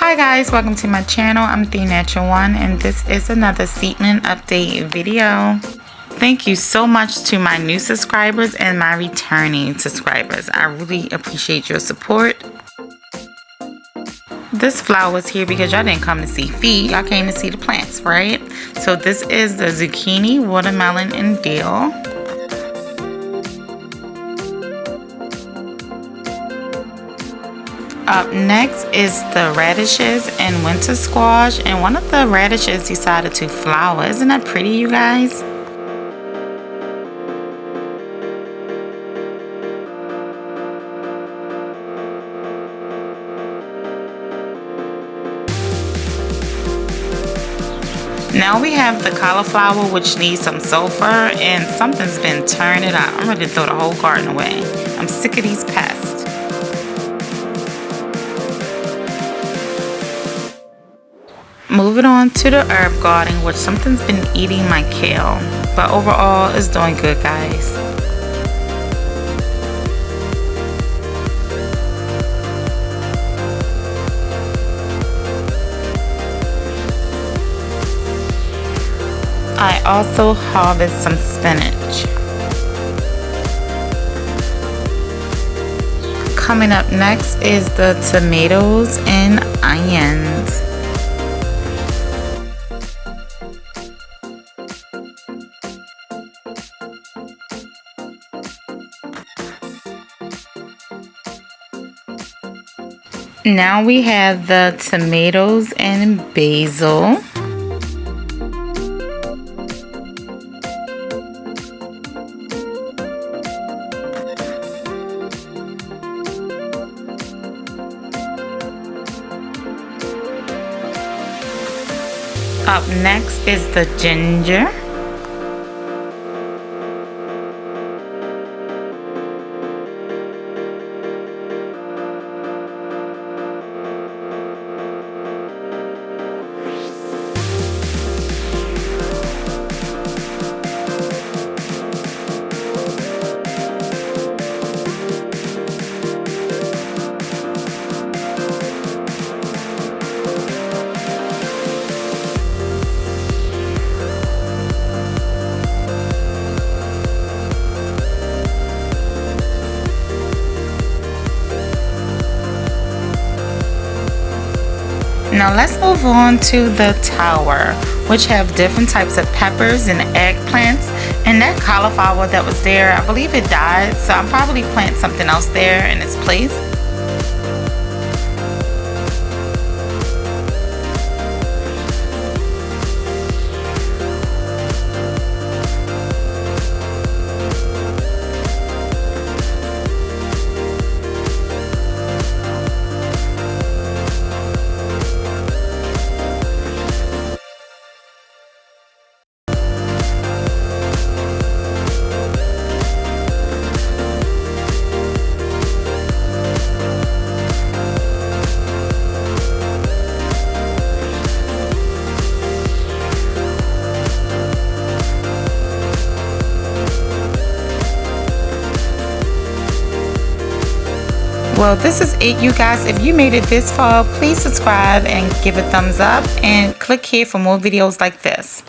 Hi guys, welcome to my channel. I'm The Natural One and this is another seedling update video. Thank you so much to my new subscribers and my returning subscribers. I really appreciate your support. This flower was here because y'all didn't come to see feet, y'all came to see the plants, right? So this is the zucchini, watermelon, and dill. Up next is the radishes and winter squash, and one of the radishes decided to flower. Isn't that pretty, you guys? Now we have the cauliflower, which needs some sulfur, and something's been tearing it up. I'm ready to throw the whole garden away. I'm sick of these pests. Moving on to the herb garden, which something's been eating my kale, but overall it's doing good, guys. I also harvest some spinach. Coming up next is the tomatoes and onions. Now we have the tomatoes and basil. Up next is the ginger. Now let's move on to the tower, which have different types of peppers and eggplants. And that cauliflower that was there, I believe it died, so I'll probably plant something else there in its place. Well, this is it, you guys. If you made it this far, please subscribe and give a thumbs up and click here for more videos like this.